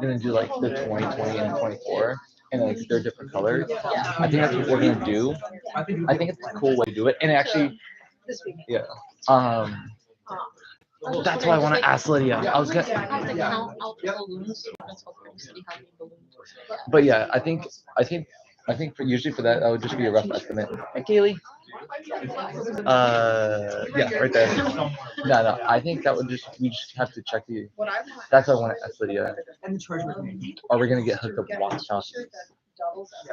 gonna do like the 2020 and 24, and like they're different colors. I think that's what we're gonna do. I think it's a cool way to do it, and actually, yeah. Um, that's why I want to ask Lydia. I was gonna, have to count out the balloons. So that's what City having balloons. but yeah, I think for usually for that, that would just be a rough estimate. Hey, Kaylee. Yeah, right there. No, no, I think that would just we just have to check the. That's what I want to ask Lydia. Are we gonna get hooked up with walkie-talkies?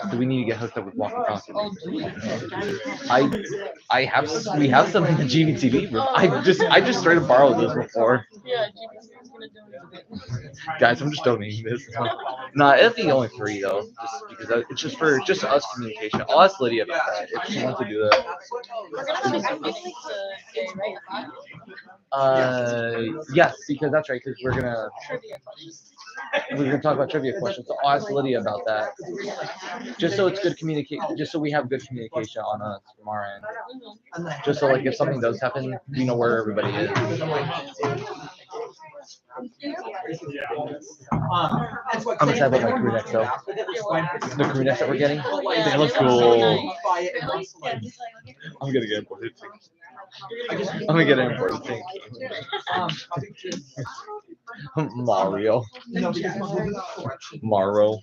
Do we need to get hooked up with walkie-talkies? I I have we have some in the GVTV room. I just straight up borrowed this before. Yeah, GBC's gonna do it. Guys, I'm just donating this. Nah, it'll be only three though, just because it's just for just us communication. I'll ask Lydia about that if she wants to do that. We're gonna make some meetings today, right? Yes, because that's right. Because Trivia questions. we're gonna talk about trivia questions. So I'll ask Lydia about that, just so it's good communicate. Just so we have good communication on us from our end. Just so like if something does happen, we know where everybody is. I'm excited about my crew necks though. The crew necks that we're getting, they look cool. I'm gonna get imported. I'm gonna get an imported thing. Mario. Maro.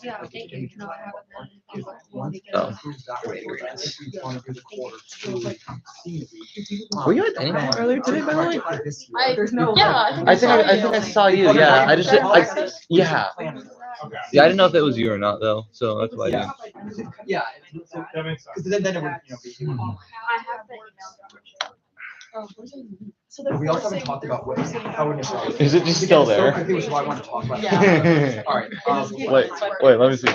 Yeah, thank you. No, I haven't. Oh. Were you at anything earlier today, by the way? I think I saw you. Yeah, yeah. Yeah, I didn't know if it was you or not though, so that's why I didn't. Yeah, because then it would, be. So We also haven't talked about how initial. Is it just still there? Which is why I want to talk about. Yeah. All right. Wait, let me see.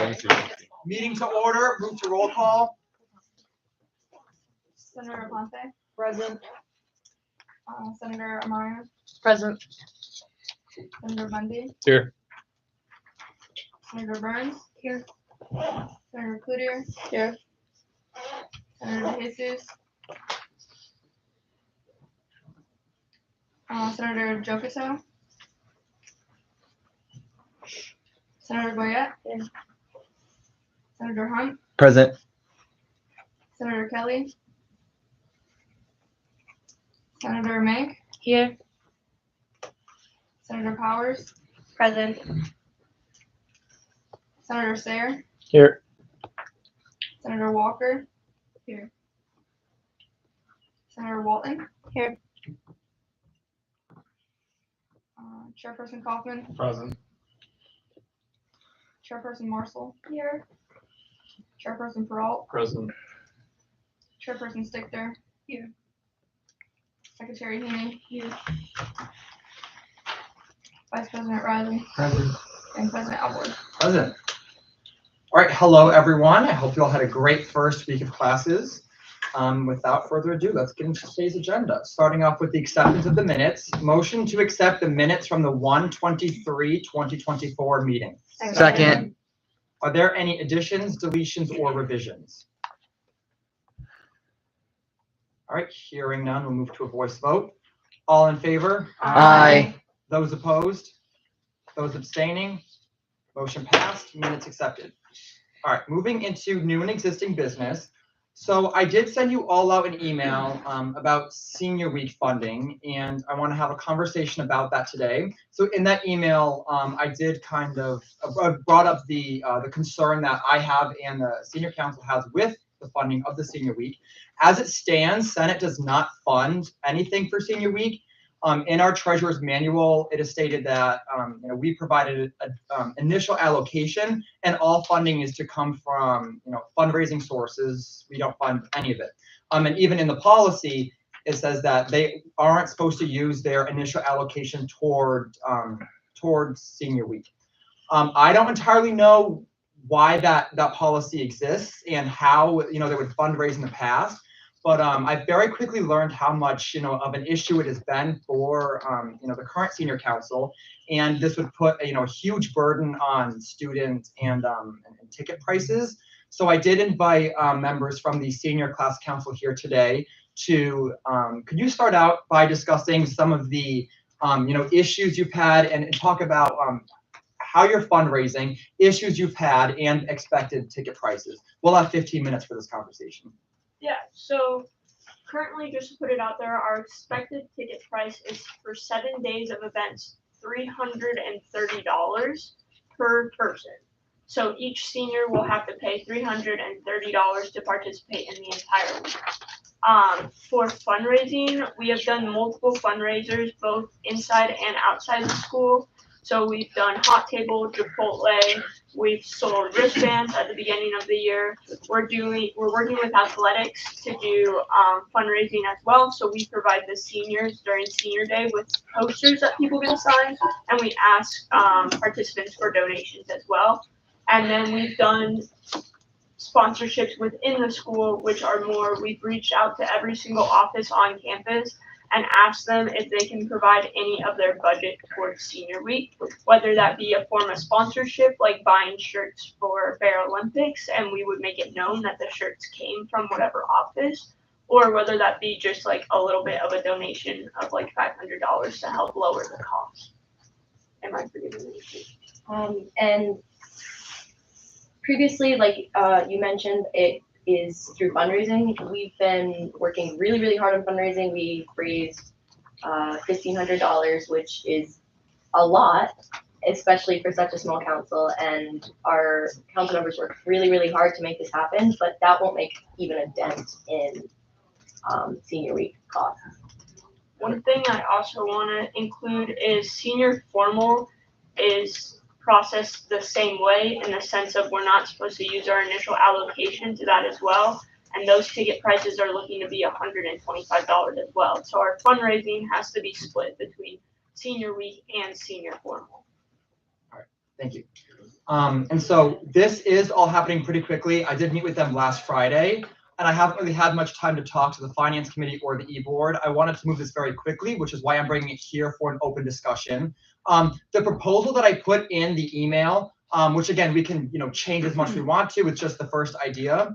Meeting to order, move to roll call. Senator Ponte. Present. Senator Amaya. Present. Senator Bundy. Here. Senator Burns. Here. Senator Cloutier. Here. Senator DeJesus. Senator Jokiso. Senator Goyette. Here. Senator Hunt. Present. Senator Kelly. Senator Mank. Here. Senator Powers. Present. Senator Sayre. Here. Senator Walker. Here. Senator Walton. Here. Chairperson Kaufman. Present. Chairperson Marcel. Here. Chairperson Peralt. Present. Chairperson Stichter. Here. Secretary Heaney. Here. Vice President Riley. Present. And President Alvord. Present. All right, hello everyone. I hope you all had a great first week of classes. Without further ado, let's get into today's agenda. Starting off with the acceptance of the minutes. Motion to accept the minutes from the 1/23/2024 meeting. Second. Are there any additions, deletions, or revisions? All right, hearing none, we'll move to a voice vote. All in favor? Aye. Those opposed? Those abstaining? Motion passed, minutes accepted. All right, moving into new and existing business. So I did send you all out an email about senior week funding, and I want to have a conversation about that today. So in that email, I did kind of brought up the concern that I have and the senior council has with the funding of the senior week. As it stands, Senate does not fund anything for senior week. In our treasurer's manual, it is stated that we provided an initial allocation, and all funding is to come from fundraising sources. We don't fund any of it. And even in the policy, it says that they aren't supposed to use their initial allocation towards senior week. I don't entirely know why that policy exists and how they would fundraise in the past. But I very quickly learned how much of an issue it has been for the current senior council, and this would put a huge burden on students and ticket prices. So I did invite members from the senior class council here today to, could you start out by discussing some of the issues you've had and talk about how you're fundraising, issues you've had, and expected ticket prices. We'll have 15 minutes for this conversation. Yeah, so currently, just to put it out there, our expected ticket price is for 7 days of events, $330 per person. So each senior will have to pay $330 to participate in the entire week. For fundraising, we have done multiple fundraisers, both inside and outside the school. So we've done Hot Table, Chipotle, we've sold wristbands at the beginning of the year. We're working with athletics to do fundraising as well. So we provide the seniors during senior day with posters that people can sign, and we ask participants for donations as well. And then we've done sponsorships within the school, which are more, we've reached out to every single office on campus and asked them if they can provide any of their budget towards senior week, whether that be a form of sponsorship, like buying shirts for Paralympics, and we would make it known that the shirts came from whatever office, or whether that be just like a little bit of a donation of like $500 to help lower the cost. Am I forgetting anything? And previously, like you mentioned, it is through fundraising. We've been working really, really hard on fundraising. We raised $1,500, which is a lot, especially for such a small council. And our council members worked really, really hard to make this happen, but that won't make even a dent in senior week costs. One thing I also want to include is senior formal is processed the same way, in the sense of we're not supposed to use our initial allocation to that as well, and those ticket prices are looking to be $125 as well. So our fundraising has to be split between senior week and senior formal. All right, thank you. And so this is all happening pretty quickly. I did meet with them last Friday, and I haven't really had much time to talk to the finance committee or the e-board. I wanted to move this very quickly, which is why I'm bringing it here for an open discussion. The proposal that I put in the email, which again, we can change as much as we want to, it's just the first idea.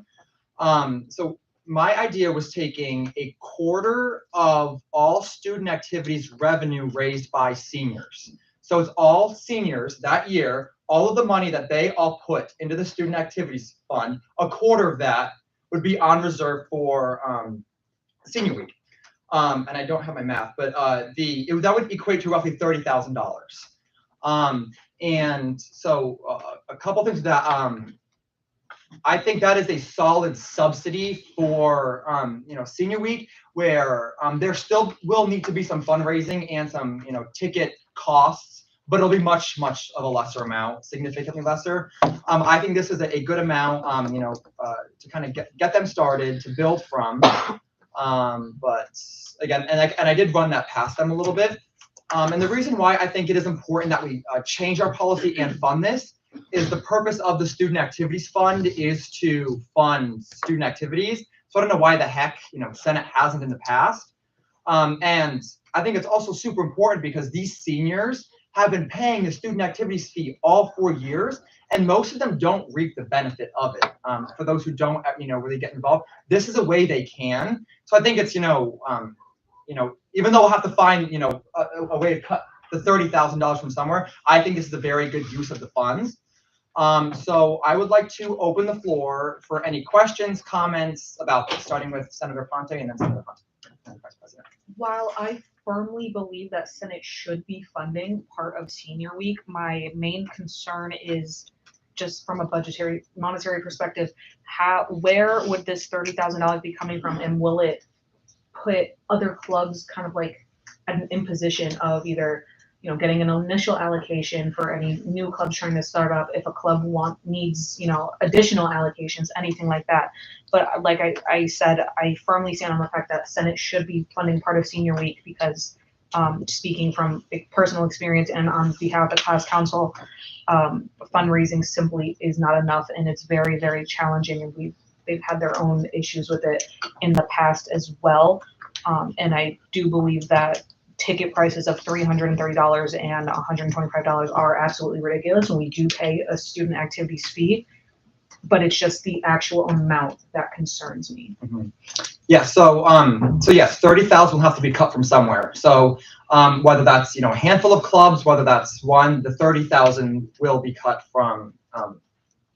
So my idea was taking a quarter of all student activities revenue raised by seniors. So it's all seniors that year, all of the money that they all put into the student activities fund, a quarter of that would be on reserve for senior week. And I don't have my math, but that would equate to roughly $30,000. And so a couple things that I think that is a solid subsidy for senior week, where there still will need to be some fundraising and some ticket costs, but it'll be much of a lesser amount, significantly lesser. I think this is a good amount, to kind of get them started, to build from. But again, and I did run that past them a little bit. And the reason why I think it is important that we change our policy and fund this is the purpose of the Student Activities Fund is to fund student activities. So I don't know why the heck, Senate hasn't in the past. And I think it's also super important because these seniors have been paying the student activities fee all 4 years, and most of them don't reap the benefit of it. For those who don't, really get involved, this is a way they can. So I think it's, even though we'll have to find, a way to cut the $30,000 from somewhere, I think this is a very good use of the funds. So I would like to open the floor for any questions, comments about this, starting with Senator Fonte and then Senator Fonte, Vice President. While I firmly believe that Senate should be funding part of senior week, my main concern is just from a monetary perspective, where would this $30,000 be coming from, and will it put other clubs kind of like at an imposition of either getting an initial allocation for any new clubs trying to start up, if a club needs additional allocations, anything like that. But like I said, I firmly stand on the fact that Senate should be funding part of senior week, because speaking from personal experience and on behalf of the class council, fundraising simply is not enough, and it's very, very challenging, and they've had their own issues with it in the past as well. And I do believe that ticket prices of $330 and $125 are absolutely ridiculous, and we do pay a student activities fee. but it's just the actual amount that concerns me. Yeah, so yes, 30,000 will have to be cut from somewhere. So, whether that's, a handful of clubs, whether that's one, the 30,000 will be cut from,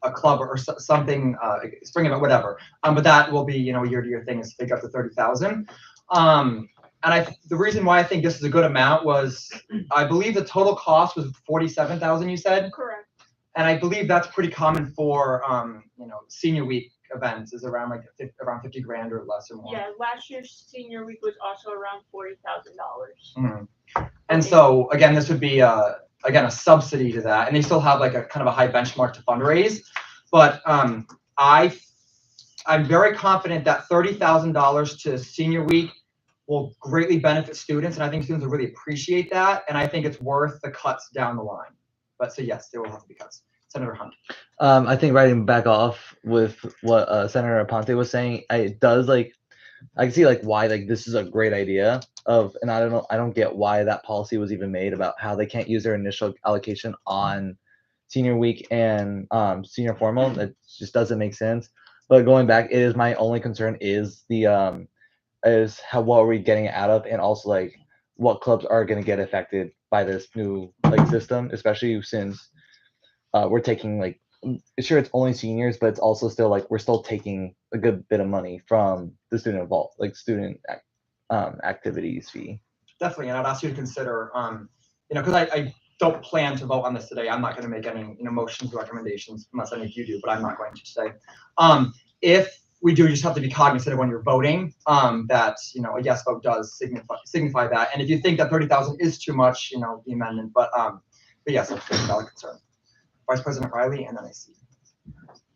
a club or something, spring event, whatever. But that will be, year-to-year thing is to figure out the 30,000. The reason why I think this is a good amount was, I believe the total cost was 47,000, you said? Correct. And I believe that's pretty common for, senior week events is around around 50 grand or less or more. Yeah, last year's senior week was also around $40,000. And so again, this would be a subsidy to that, and they still have like a kind of a high benchmark to fundraise. But I'm very confident that $30,000 to senior week will greatly benefit students, and I think students will really appreciate that. And I think it's worth the cuts down the line. But so yes, there will have to be cuts. Senator Hunt. I think writing back off with what Senator Aponte was saying, it does I can see why this is a great idea and I don't get why that policy was even made about how they can't use their initial allocation on senior week and senior formal. It just doesn't make sense. But going back, it is my only concern is the what are we getting out of, and also what clubs are going to get affected by this new system, especially since we're taking sure it's only seniors, but it's also still we're still taking a good bit of money from the student student activities fee. Definitely, and I'd ask you to consider, because I don't plan to vote on this today. I'm not going to make any motions or recommendations unless any of you do, but I'm not going to today. If we do, you just have to be cognizant of when you're voting, that a yes vote does signify that. And if you think that 30,000 is too much, the amendment. But yes, that's a valid concern. Vice President Riley, and then I see.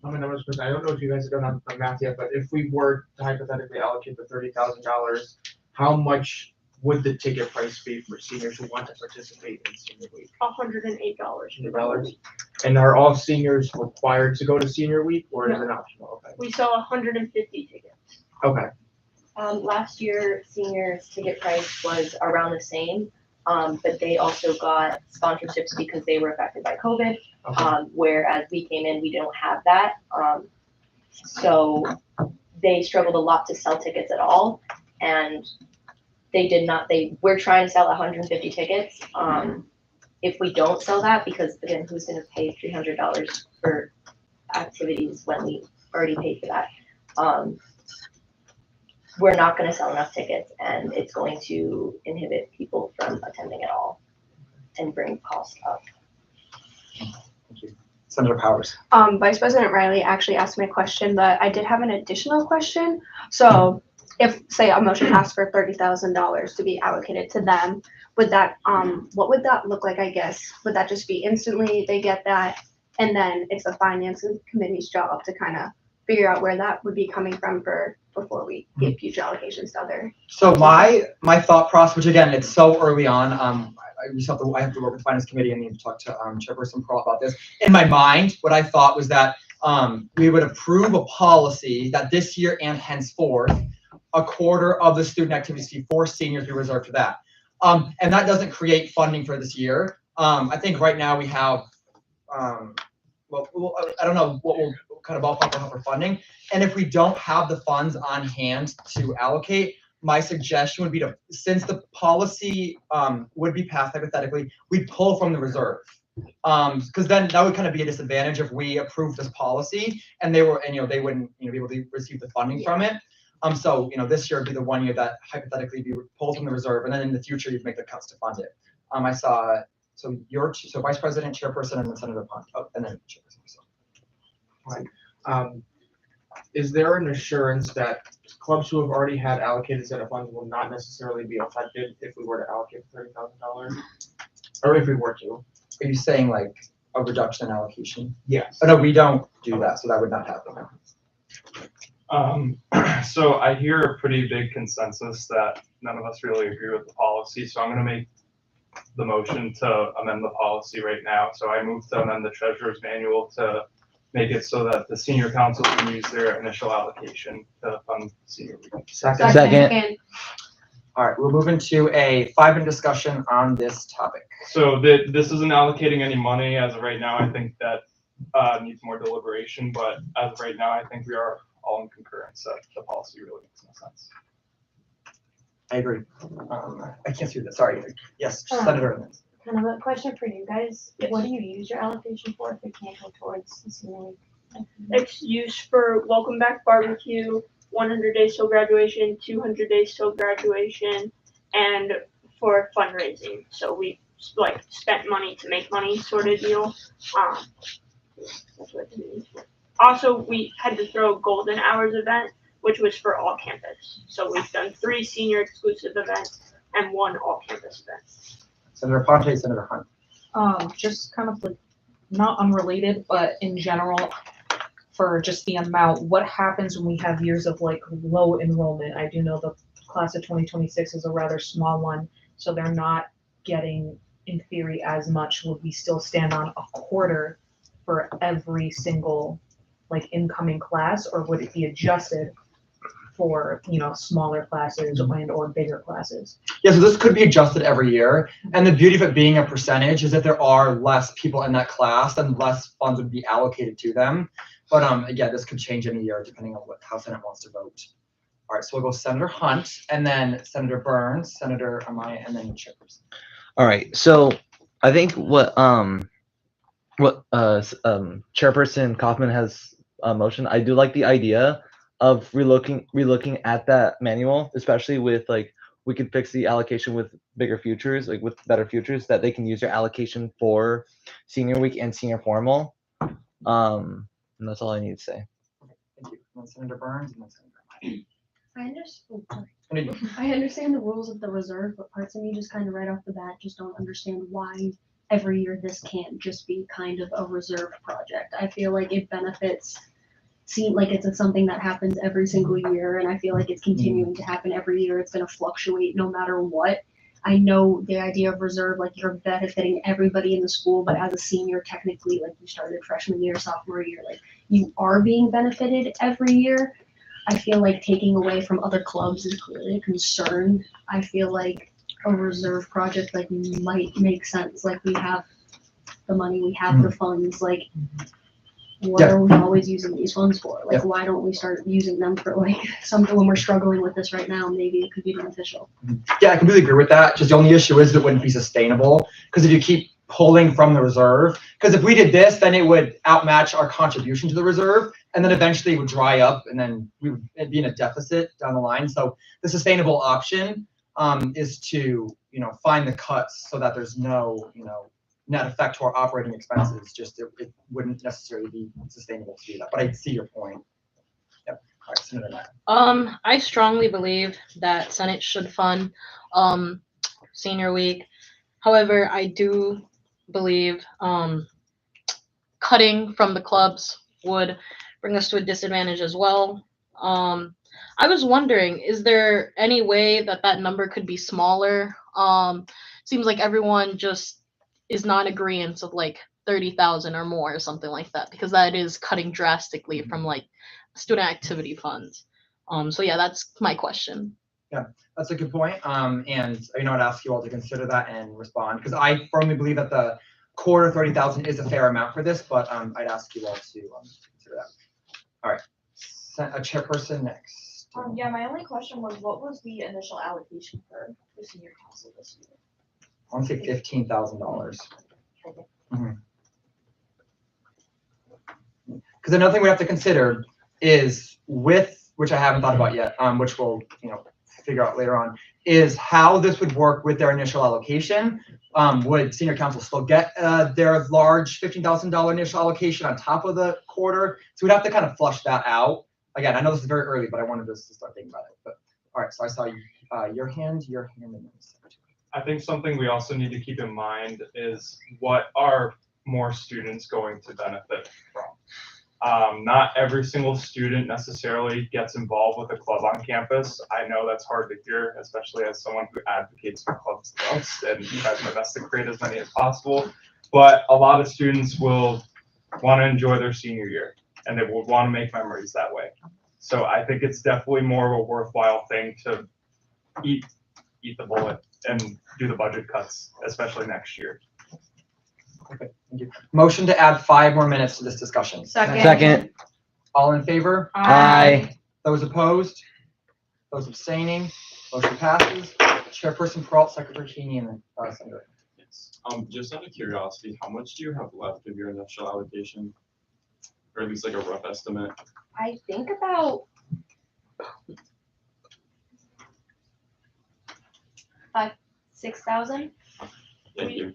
I don't know if you guys have done the math yet, but if we were to hypothetically allocate the $30,000, how much would the ticket price be for seniors who want to participate in senior week? $108. $100. And are all seniors required to go to senior week, or is it optional? Okay. We sell 150 tickets. Okay. Last year, seniors ticket price was around the same, but they also got sponsorships because they were affected by COVID. Okay. Whereas we came in, we don't have that. So they struggled a lot to sell tickets at all, and we're trying to sell 150 tickets. If we don't sell that, because again, who's gonna pay $300 for activities when we already paid for that? We're not gonna sell enough tickets, and it's going to inhibit people from attending at all and bring costs up. Thank you. Senator Powers. Vice President Riley actually asked me a question, but I did have an additional question. So if, say, a motion passed for $30,000 to be allocated to them, would that, what would that look like, I guess? Would that just be instantly they get that, and then it's the finance committee's job to kind of figure out where that would be coming from before we give future allocations to other? So my thought process, which again, it's so early on, I have to work with the finance committee and need to talk to Chairperson Pearl about this. In my mind, what I thought was that we would approve a policy that this year and henceforth, a quarter of the student activities fee for seniors be reserved for that. And that doesn't create funding for this year. I think right now we have, I don't know what kind of ballpark we'll have for funding. And if we don't have the funds on hand to allocate, my suggestion would be to, since the policy would be passed hypothetically, we'd pull from the reserve. Because then that would kind of be a disadvantage if we approved this policy and they wouldn't be able to receive the funding from it. So this year would be the 1 year that hypothetically be pulled from the reserve, and then in the future you'd make the cuts to fund it. I saw so Vice President, Chairperson, and then Senator Pond, and then Chairperson. Right. Is there an assurance that clubs who have already had allocated set of funds will not necessarily be affected if we were to allocate $30,000, or if we were to? Are you saying like a reduction in allocation? Yes. Oh, no, we don't do that, so that would not happen. So I hear a pretty big consensus that none of us really agree with the policy, so I'm going to make the motion to amend the policy right now. So I move to amend the treasurer's manual to make it so that the senior council can use their initial allocation to fund senior week. Second. All right, we'll move into a 5-minute discussion on this topic. So this isn't allocating any money as of right now. I think that needs more deliberation, but as of right now, I think we are all in concurrence that the policy really makes no sense. I agree. I can't see that, sorry. Yes, Um, Senator Emmons. Kind of a question for you guys. Yes. What do you use your allocation for if it can't go towards the senior week? It's used for welcome back barbecue, 100 days till graduation, 200 days till graduation, and for fundraising. So we like spent money to make money sort of deal. That's what it's used for. Also, we had to throw a golden hours event, which was for all campus. So we've done 3 senior exclusive events and 1 all campus event. Senator Fonte, Senator Hunt. Just kind of like, not unrelated, but in general, for just the amount, what happens when we have years of like low enrollment? I do know the class of 2026 is a rather small one, so they're not getting, in theory, as much. Would we still stand on a quarter for every single like incoming class, or would it be adjusted for, you know, smaller classes and or bigger classes? Yeah, so this could be adjusted every year. And the beauty of it being a percentage is that there are less people in that class, then less funds would be allocated to them. But again, this could change in a year depending on how Senate wants to vote. All right, so we'll go Senator Hunt, and then Senator Burns, Senator Amaya, and then Chippers. All right, so I think what Chairperson Kaufman has motioned, I do like the idea of relooking at that manual, especially with like we could fix the allocation with bigger futures, like with better futures that they can use their allocation for senior week and senior formal. And that's all I need to say. Thank you. And then Senator Burns, and then Senator I understand the rules of the reserve, but parts of me just kind of right off the bat just don't understand why every year this can't just be kind of a reserve project. I feel like it benefits, seem like it's something that happens every single year, and I feel like it's continuing to happen every year. It's going to fluctuate no matter what. I know the idea of reserve, like you're benefiting everybody in the school, but as a senior, technically, like you started freshman year, sophomore year, like you are being benefited every year. I feel like taking away from other clubs is clearly a concern. I feel like a reserve project like might make sense. Like we have the money, we have the funds, like what are we always using these funds for? Like why don't we start using them for like something when we're struggling with this right now? Maybe it could be beneficial. Yeah, I completely agree with that. Just the only issue is it wouldn't be sustainable, because if you keep pulling from the reserve, because if we did this, then it would outmatch our contribution to the reserve, and then eventually it would dry up, and then we would be in a deficit down the line. So the sustainable option is to, you know, find the cuts so that there's no, you know, net effect to our operating expenses. Just it wouldn't necessarily be sustainable to do that. But I see your point. Yep. All right, Senator Nye. I strongly believe that Senate should fund senior week. However, I do believe cutting from the clubs would bring us to a disadvantage as well. I was wondering, is there any way that that number could be smaller? Seems like everyone just is not in agreeance of like 30,000 or more or something like that, because that is cutting drastically from like student activity funds. So yeah, that's my question. Yeah, that's a good point. And you know, I'd ask you all to consider that and respond, because I firmly believe that the quarter 30,000 is a fair amount for this, but I'd ask you all to consider that. All right, a chairperson next. Yeah, my only question was, what was the initial allocation for the senior council this year? I want to say $15,000. Because another thing we have to consider is which I haven't thought about yet, which we'll, you know, figure out later on, is how this would work with their initial allocation. Would senior council still get their large $15,000 initial allocation on top of the quarter? So we'd have to kind of flush that out. Again, I know this is very early, but I wanted us to start thinking about it. But all right, so I saw your hand, and then I think something we also need to keep in mind is what are more students going to benefit from. Not every single student necessarily gets involved with a club on campus. I know that's hard to hear, especially as someone who advocates for clubs the most and tries my best to create as many as possible. But a lot of students will want to enjoy their senior year, and they will want to make memories that way. So I think it's definitely more of a worthwhile thing to eat the bullet and do the budget cuts, especially next year. Okay, thank you. Motion to add 5 more minutes to this discussion. Second. All in favor? Aye. Those opposed? Those abstaining? Motion passes. Chairperson Peralta, Secretary Keeney, and Senator. Yes. Just out of curiosity, how much do you have left of your initial allocation? Or at least like a rough estimate? I think about 6,000. Thank you.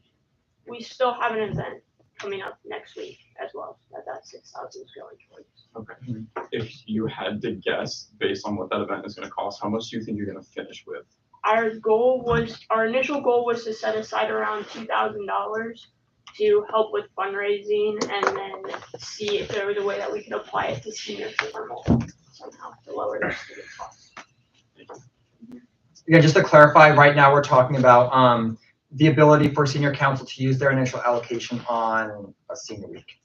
We still have an event coming up next week as well, that 6,000 is going towards. Okay. If you had to guess based on what that event is gonna cost, how much do you think you're gonna finish with? Our initial goal was to set aside around $2,000 to help with fundraising and then see if there was a way that we could apply it to senior formal somehow to lower the student costs. Yeah, just to clarify, right now we're talking about the ability for senior council to use their initial allocation on a senior week.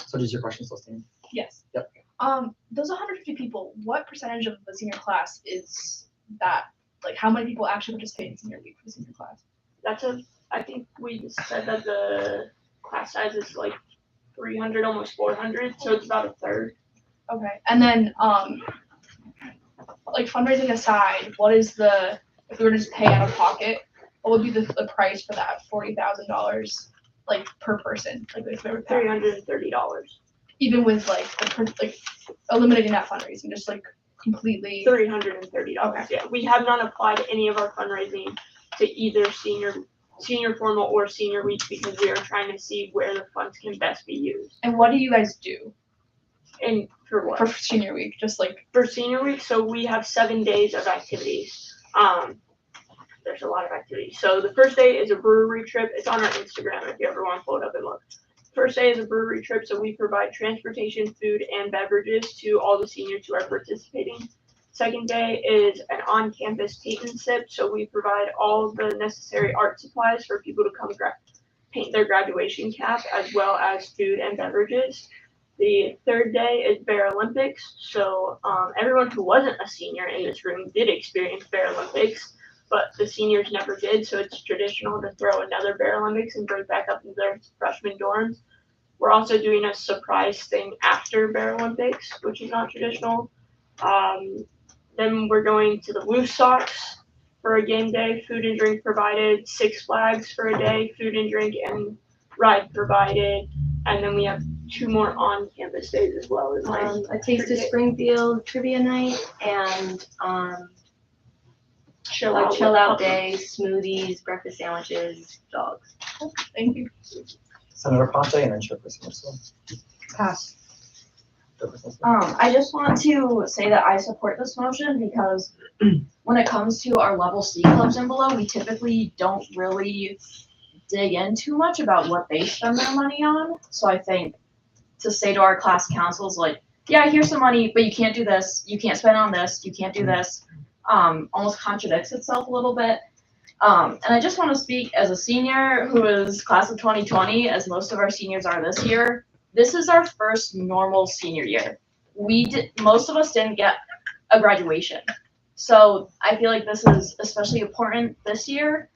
So does your question still stand? Yes. Yep. Those 150 people, what percentage of the senior class is that? Like, how many people actually participate in senior week for the senior class? I think we said that the class size is like 300, almost 400, so it's about a third. Okay, and then, like fundraising aside, if we were to just pay out of pocket, what would be the price for that $40,000, like per person? Like if we were paying $330. even with like eliminating that fundraising, just like completely. $330. Okay. Yeah, we have not applied any of our fundraising to either senior formal or senior week because we are trying to see where the funds can best be used. And what do you guys do And for what? for senior week? Just like For senior week, so we have 7 days of activities. There's a lot of activities. So the first day is a brewery trip. It's on our Instagram if you ever want to pull it up and look. First day is a brewery trip, so we provide transportation, food, and beverages to all the seniors who are participating. Second day is an on-campus paint and sip, so we provide all the necessary art supplies for people to come paint their graduation cap, as well as food and beverages. The third day is Bear Olympics, so everyone who wasn't a senior in this room did experience Bear Olympics, but the seniors never did, so it's traditional to throw another Bear Olympics and bring back up into their freshman dorms. We're also doing a surprise thing after Bear Olympics, which is not traditional. Then we're going to the Loose Sox for a game day, food and drink provided, Six Flags for a day, food and drink and ride provided, and then we have 2 more on-campus days as well. A Taste of Springfield trivia night and chill out day, smoothies, breakfast sandwiches, dogs. Thank you. Senator Ponte and then Chairperson Russell. Pass. Chairperson. I just want to say that I support this motion because when it comes to our level C clubs and below, we typically don't really dig in too much about what they spend their money on. So I think to say to our class councils, like, yeah, here's some money, but you can't do this, you can't spend on this, you can't do this, almost contradicts itself a little bit. And I just want to speak as a senior who is class of 2020, as most of our seniors are this year. This is our first normal senior year. Most of us didn't get a graduation. So I feel like this is especially important this year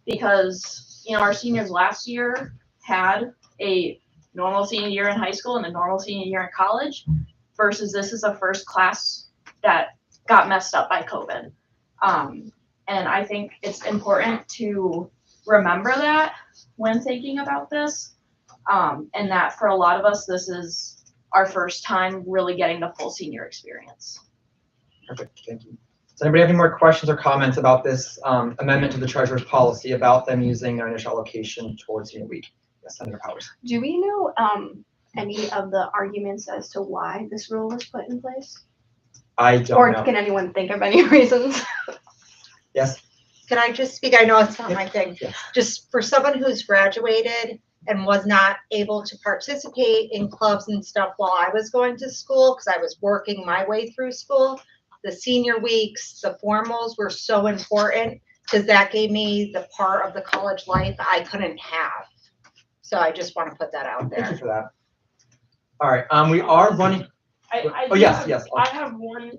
because, you know, our seniors last year had a normal senior year in high school and a normal senior year in college versus this is the first class that got messed up by COVID. And I think it's important to remember that when thinking about this, and that for a lot of us, this is our first time really getting the full senior experience. Perfect, thank you. Does anybody have any more questions or comments about this amendment to the treasurer's policy about them using their initial allocation towards senior week? Yes, Senator Powers. Do we know any of the arguments as to why this rule was put in place? I don't Or know. can anyone think of any reasons? Yes. Can I just speak? I know it's not my thing. Yes. Just for someone who's graduated and was not able to participate in clubs and stuff while I was going to school, because I was working my way through school, the senior weeks, the formals were so important because that gave me the part of the college life I couldn't have. So I just want to put that out there. Thank you for that. All right, we are running. I Yes. have one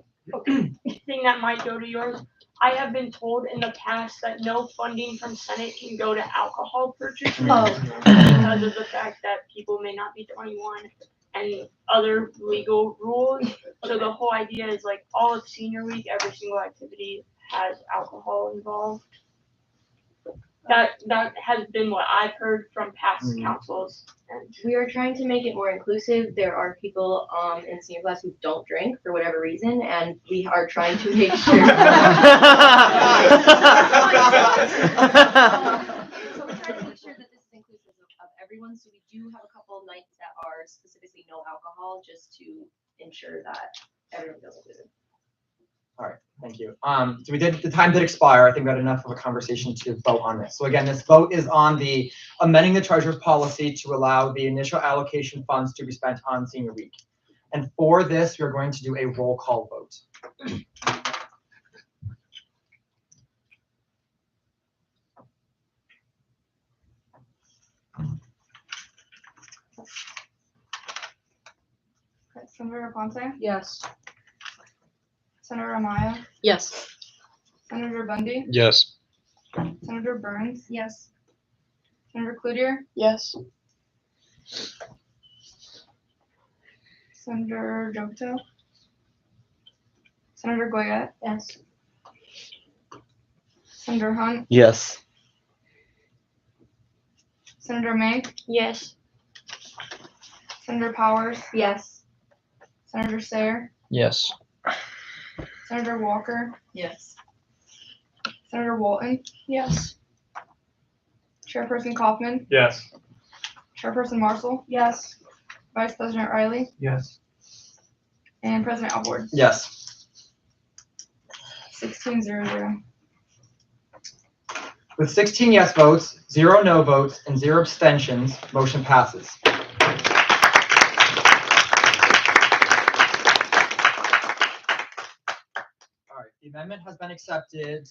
thing that might go to yours. I have been told in the past that no funding from Senate can go to alcohol purchases Oh. because of the fact that people may not be 21 and other legal rules. So the whole idea is like all of senior week, every single activity has alcohol involved. That has been what I've heard from past councils. And We are trying to make it more inclusive. There are people in senior class who don't drink for whatever reason, and we are trying to make sure. So we're trying to make sure that this is inclusive of everyone. So we do have a couple of nights that are specifically no alcohol, just to ensure that everyone feels included. All right, thank you. So the time did expire. I think we had enough of a conversation to vote on this. So again, this vote is on the amending the treasurer's policy to allow the initial allocation funds to be spent on senior week. And for this, we're going to do a roll call vote. Senator Aponte, Yes. Senator Amaya, Yes. Senator Bundy, Yes. Senator Burns, Yes. Senator Cloutier, Yes. Senator Jokto, Senator Goyette, Yes. Senator Hunt, Yes. Senator May, yes, Senator Powers, Yes. Senator Sayer, Yes. Senator Walker, Yes. Senator Walton, yes, Chairperson Kaufman, Yes. Chairperson Marshall, Yes. Vice President Riley, Yes. and President Alvord. Yes. 16-0-0. With 16 yes votes, 0 no votes, and 0 abstentions, motion passes. All right, the amendment has been accepted.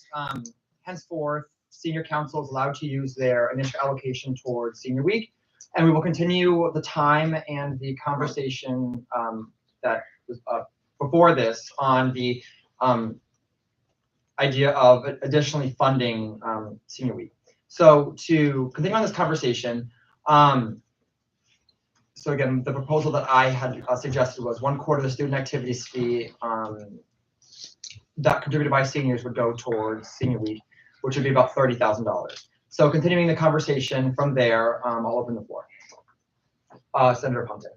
Henceforth, senior council is allowed to use their initial allocation towards senior week. And we will continue the time and the conversation that was before this on the idea of additionally funding senior week. So to continue on this conversation, so again, the proposal that I had suggested was 1/4 of the student activities fee that contributed by seniors would go towards senior week, which would be about $30,000. So continuing the conversation from there, I'll open the floor. Senator Ponte.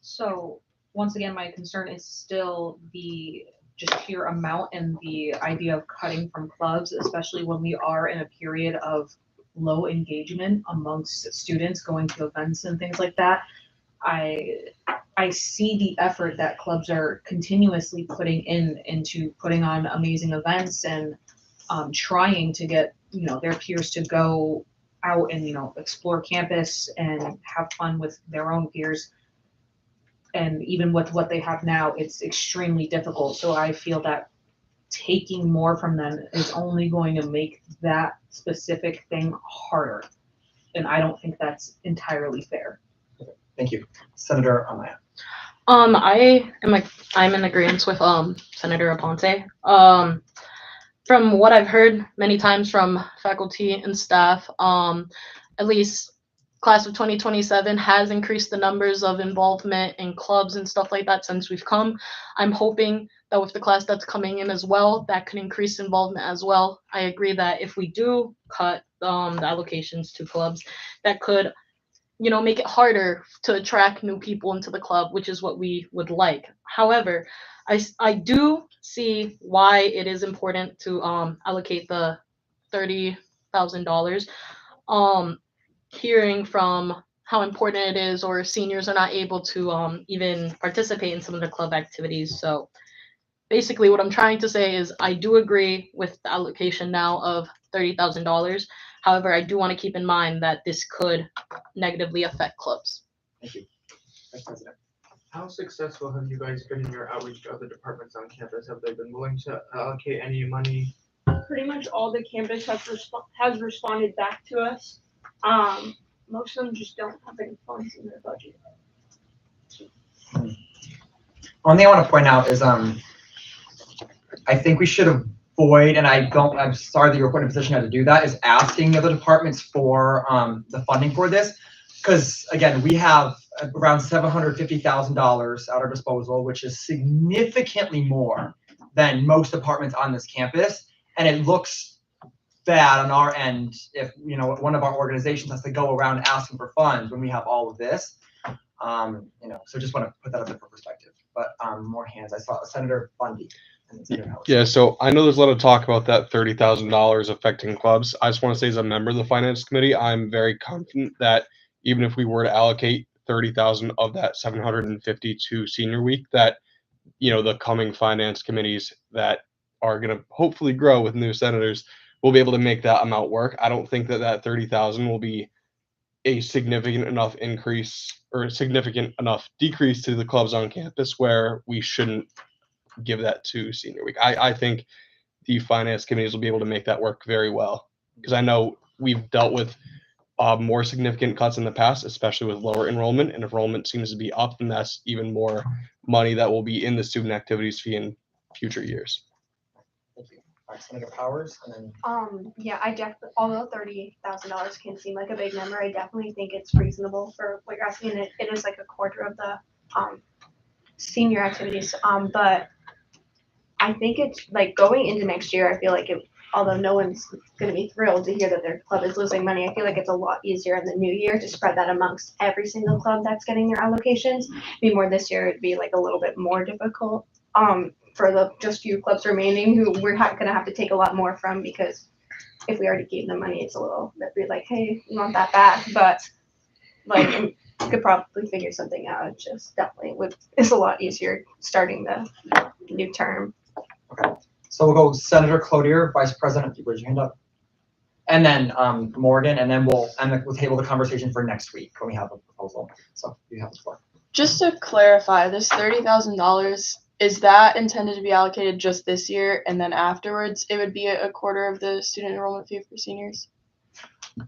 So once again, my concern is still the just sheer amount and the idea of cutting from clubs, especially when we are in a period of low engagement amongst students going to events and things like that. I see the effort that clubs are continuously putting into putting on amazing events and trying to get, their peers to go out and, explore campus and have fun with their own peers. And even with what they have now, it's extremely difficult. So I feel that taking more from them is only going to make that specific thing harder. And I don't think that's entirely fair. Thank you. Senator Amaya. I'm in agreement with Senator Aponte. From what I've heard many times from faculty and staff, at least class of 2027 has increased the numbers of involvement in clubs and stuff like that since we've come. I'm hoping that with the class that's coming in as well, that could increase involvement as well. I agree that if we do cut the allocations to clubs, that could, make it harder to attract new people into the club, which is what we would like. However, I do see why it is important to allocate the $30,000. Hearing from how important it is, or seniors are not able to even participate in some of the club activities. So basically what I'm trying to say is I do agree with the allocation now of $30,000. However, I do want to keep in mind that this could negatively affect clubs. Thank you. Vice President. How successful have you guys been in your outreach to other departments on campus? Have they been willing to allocate any money? pretty much all the campus has responded back to us. Most of them just don't have any funds in their budget. One thing I want to point out is I think we should have void, and I'm sorry that you're put in a position how to do that, is asking the other departments for the funding for this. Because again, we have around $750,000 at our disposal, which is significantly more than most departments on this campus. And it looks bad on our end if, you know, one of our organizations has to go around asking for funds when we have all of this. You know, so just want to put that up there for perspective. But more hands. I saw Senator Bundy. Yeah, so I know there's a lot of talk about that $30,000 affecting clubs. I just want to say, as a member of the finance committee, I'm very confident that even if we were to allocate 30,000 of that 750 to senior week, that, you know, the coming finance committees that are going to hopefully grow with new senators will be able to make that amount work. I don't think that that 30,000 will be a significant enough increase or a significant enough decrease to the clubs on campus where we shouldn't give that to senior week. I think the finance committees will be able to make that work very well, because I know we've dealt with more significant cuts in the past, especially with lower enrollment, and enrollment seems to be up, and that's even more money that will be in the student activities fee in future years. Thank you. All right, Senator Powers, and then. Yeah, I definitely, although $30,000 can seem like a big number, I definitely think it's reasonable for what you're asking. It is like a quarter of the senior activities. But I think it's like going into next year, I feel like although no one's going to be thrilled to hear that their club is losing money, I feel like it's a lot easier in the new year to spread that amongst every single club that's getting their allocations. Maybe more this year, it'd be like a little bit more difficult for the just few clubs remaining who we're going to have to take a lot more from, because if we already gave them money, it's a little bit be like, hey, we want that back. But like, you could probably figure something out. It just definitely it's a lot easier starting the new term. Okay, so we'll go Senator Cloutier, Vice President. Raise your hand up. And then Morgan, and then we'll table the conversation for next week when we have a proposal. So you have the floor. Just to clarify, this $30,000, is that intended to be allocated just this year, and then afterwards it would be a quarter of the student enrollment fee for seniors?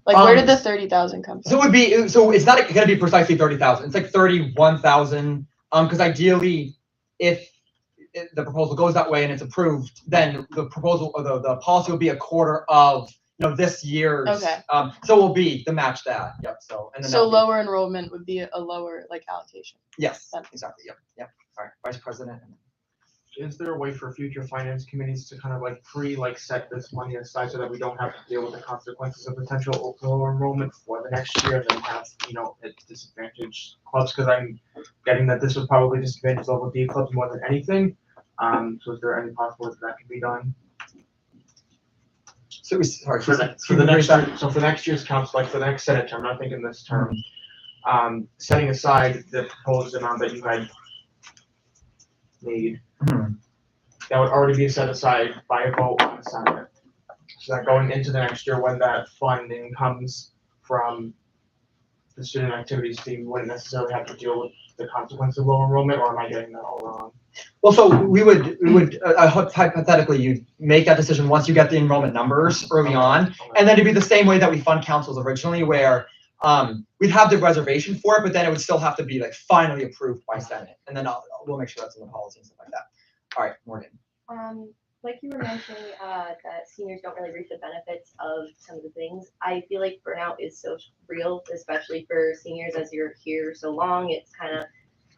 Like, where did the 30,000 come from? So it would be, so it's not going to be precisely 30,000. It's like 31,000. Because ideally, if the proposal goes that way and it's approved, then the proposal or the policy will be a quarter of, you know, this year's. Okay. So it will be to match that. Yep. So and then So lower enrollment would be a lower like allocation. Yes. Exactly. Yep. Yep. All right, Vice President. Is there a way for future finance committees to kind of like set this money aside so that we don't have to deal with the consequences of potential lower enrollment for the next year and then have, you know, disadvantaged clubs? Because I'm getting that this would probably disadvantage level D clubs more than anything. So is there any possibility that can be done? So sorry, for the next year, so for next year's council, like for the next Senate term, not thinking this term, setting aside the proposed amount that you had made, that would already be set aside by a vote on the Senate. So that going into the next year, when that funding comes from the student activities fee, we wouldn't necessarily have to deal with the consequence of low enrollment, or am I getting that all wrong? Well, so we would hypothetically, you'd make that decision once you get the enrollment numbers early on, and then it'd be the same way that we fund councils originally, where we'd have the reservation for it, but then it would still have to be like finally approved by Senate, and then we'll make sure that's in the policy and stuff like that. All right, Morgan. Like you were mentioning, that seniors don't really reap the benefits of some of the things. I feel like burnout is so real, especially for seniors, as you're here so long. It's kind of,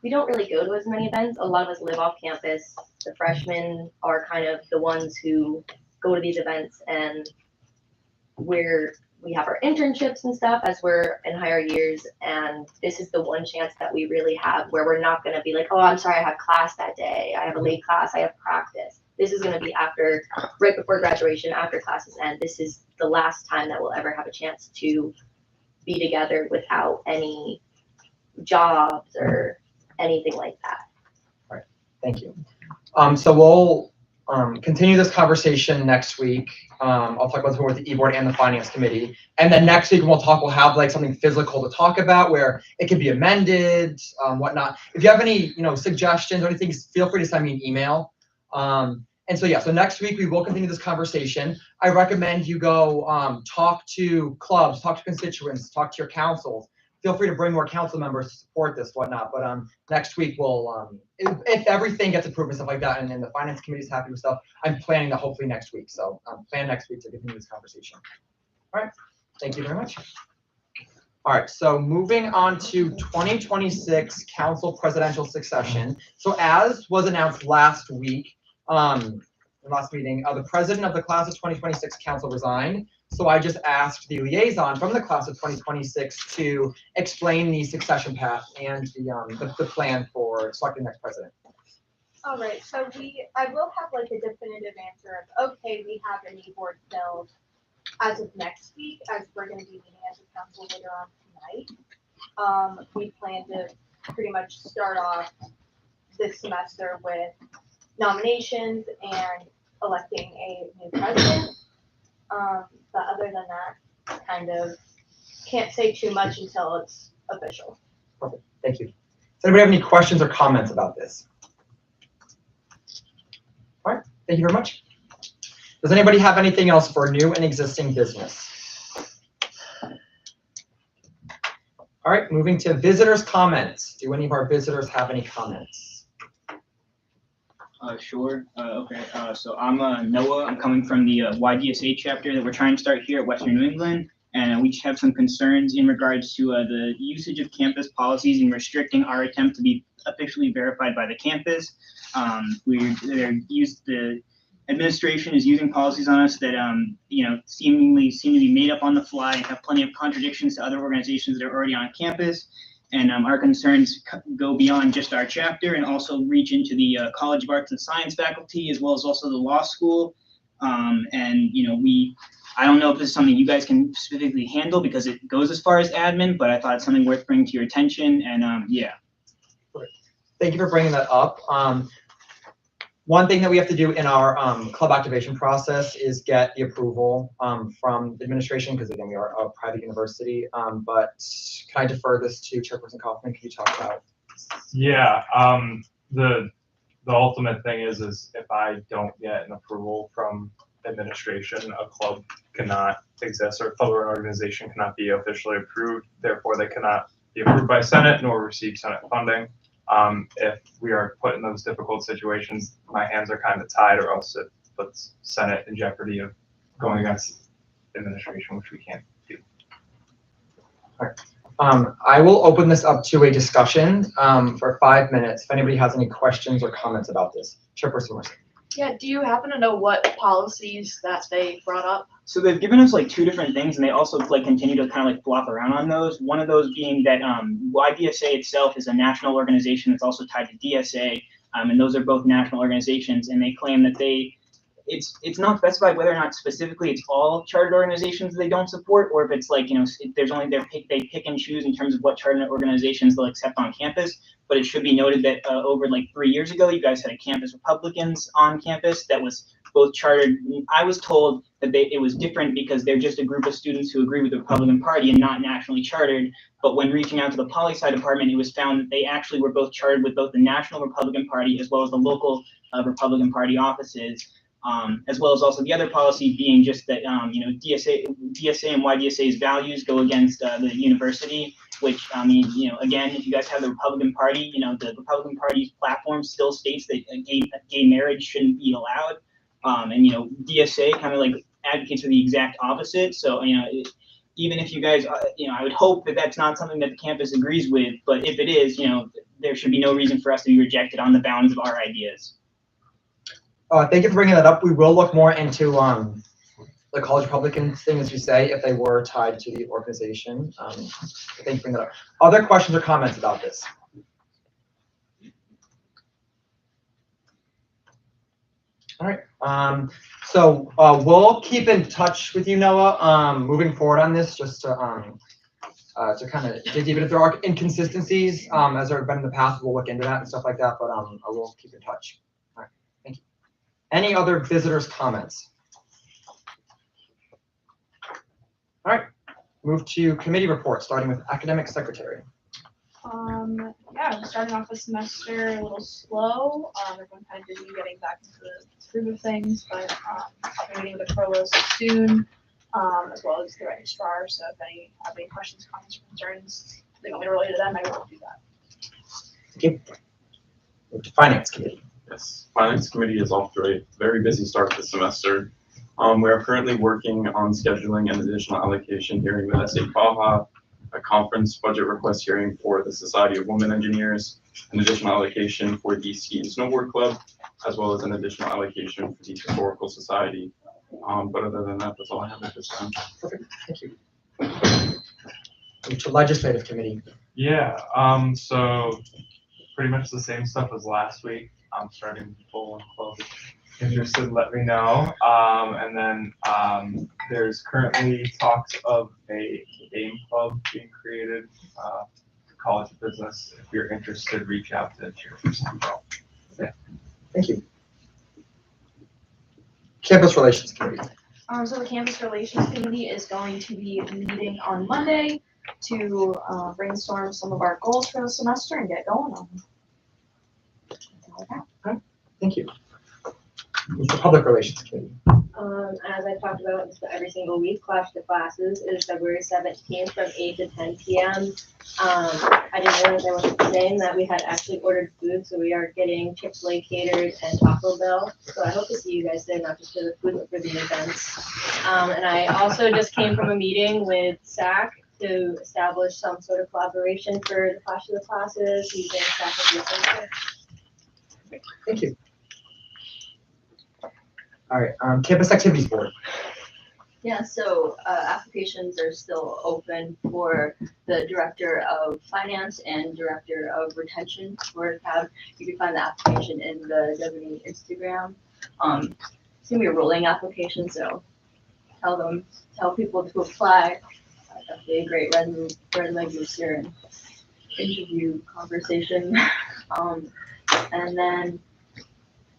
we don't really go to as many events. A lot of us live off campus. The freshmen are kind of the ones who go to these events, and we have our internships and stuff as we're in higher years, and this is the one chance that we really have where we're not going to be like, oh, I'm sorry, I have class that day, I have a late class, I have practice. This is going to be after, right before graduation, after classes end. This is the last time that we'll ever have a chance to be together without any jobs or anything like that. All right, thank you. So we'll continue this conversation next week. I'll talk about this with the e-board and the finance committee. And then next week we'll have like something physical to talk about where it can be amended, whatnot. If you have any, suggestions or anything, feel free to send me an email. And so, so next week we will continue this conversation. I recommend you go talk to clubs, talk to constituents, talk to your councils, feel free to bring more council members to support this, whatnot, but, next week we'll, if everything gets approved and stuff like that, and then the finance committee's happy with stuff, I'm planning to hopefully next week, so, plan next week to continue this conversation. All right, thank you very much. All right, so moving on to 2026 council presidential succession. So as was announced last week, last meeting, the president of the class of 2026 council resigned. So I just asked the liaison from the class of 2026 to explain the succession path and the plan for selecting the next president. All right, so I will have like a definitive answer of, okay, we have a new board filled as of next week, as we're gonna be meeting as a council later on tonight. We plan to pretty much start off this semester with nominations and electing a new president. But other than that, kind of can't say too much until it's official. Perfect, thank you. Does anybody have any questions or comments about this? All right, thank you very much. Does anybody have anything else for new and existing business? All right, moving to visitors' comments. Do any of our visitors have any comments? Sure. Okay. So I'm Noah. I'm coming from the YDSA chapter that we're trying to start here at Western New England, and we just have some concerns in regards to the usage of campus policies and restricting our attempt to be officially verified by the campus. The administration is using policies on us that seemingly seem to be made up on the fly and have plenty of contradictions to other organizations that are already on campus. And our concerns go beyond just our chapter and also reach into the College of Arts and Science faculty, as well as also the law school. I don't know if this is something you guys can specifically handle because it goes as far as admin, but I thought it's something worth bringing to your attention. And yeah. Thank you for bringing that up. One thing that we have to do in our club activation process is get the approval from the administration, because again, we are a private university. But can I defer this to Chairperson Kaufman? Can you talk about? Yeah, the ultimate thing is if I don't get an approval from administration, a club cannot exist, or a club or an organization cannot be officially approved. Therefore, they cannot be approved by Senate nor receive Senate funding. If we are put in those difficult situations, my hands are kind of tied, or else it puts Senate in jeopardy of going against administration, which we can't do. All right. I will open this up to a discussion for 5 minutes. If anybody has any questions or comments about this, Chairperson Mercer. Yeah, do you happen to know what policies that they brought up? So they've given us like two different things, and they also like continue to kind of like flop around on those. One of those being that YDSA itself is a national organization that's also tied to DSA, and those are both national organizations, and they claim that it's not specified whether or not specifically it's all chartered organizations they don't support, or if it's like, there's only they pick and choose in terms of what chartered organizations they'll accept on campus. But it should be noted that over like 3 years ago, you guys had a Campus Republicans on campus that was both chartered. I was told that it was different because they're just a group of students who agree with the Republican Party and not nationally chartered. But when reaching out to the poli-sci department, it was found that they actually were both chartered with both the National Republican Party as well as the local Republican Party offices. As well as also the other policy being just that DSA and YDSA's values go against the university, which again, if you guys have the Republican Party, the Republican Party's platform still states that gay marriage shouldn't be allowed, and DSA kind of like advocates for the exact opposite. So even if you guys, I would hope that that's not something that the campus agrees with, but if it is, there should be no reason for us to be rejected on the bounds of our ideas. Thank you for bringing that up. We will look more into the College Republicans thing, as you say, if they were tied to the organization. Thank you for bringing that up. Other questions or comments about this? All right. So we'll keep in touch with you, Noah, moving forward on this, just to kind of dig deep. If there are inconsistencies, as there have been in the past, we'll look into that and stuff like that. But I will keep in touch. All right. Thank you. Any other visitors' comments? All right, move to committee reports, starting with academic secretary. Yeah, starting off the semester a little slow. Everyone kind of busy getting back into the groove of things, but I'll be meeting with the provost soon, as well as the registrar. So if any have any questions, comments, or concerns, they want me to relay to them, I will do that. Okay. Move to Finance Committee. Yes, Finance Committee is off to a very busy start this semester. We are currently working on scheduling an additional allocation hearing with SA Baja, a conference budget request hearing for the Society of Women Engineers, an additional allocation for the Ski and Snowboard Club, as well as an additional allocation for the Historical Society. But other than that, that's all I have at this time. Perfect, thank you. Move to Legislative Committee. Yeah, so pretty much the same stuff as last week. I'm starting full and club. If interested, let me know. And then there's currently talks of a game club being created, College of Business. If you're interested, reach out to Chairperson Bell. Yeah, thank you. Campus Relations Committee. So the Campus Relations Committee is going to be meeting on Monday to brainstorm some of our goals for the semester and get going on them. Thank you. Move to Public Relations Committee. As I talked about every single week, Clash the Classes is February 17th from 8 to 10 p.m. I didn't realize I wasn't saying that we had actually ordered food, so we are getting Chick-fil-A catered and Taco Bell. So I hope to see you guys there, not just for the food, but for the events. And I also just came from a meeting with SAC to establish some sort of collaboration for the Clash of the Classes using SAC as a center. Thank you. All right, Campus Activities Board. Yeah, so applications are still open for the Director of Finance and Director of Retention for CAB. You can find the application in the W Instagram. It's gonna be a rolling application, so tell people to apply. Definitely a great resume booster and interview conversation. And then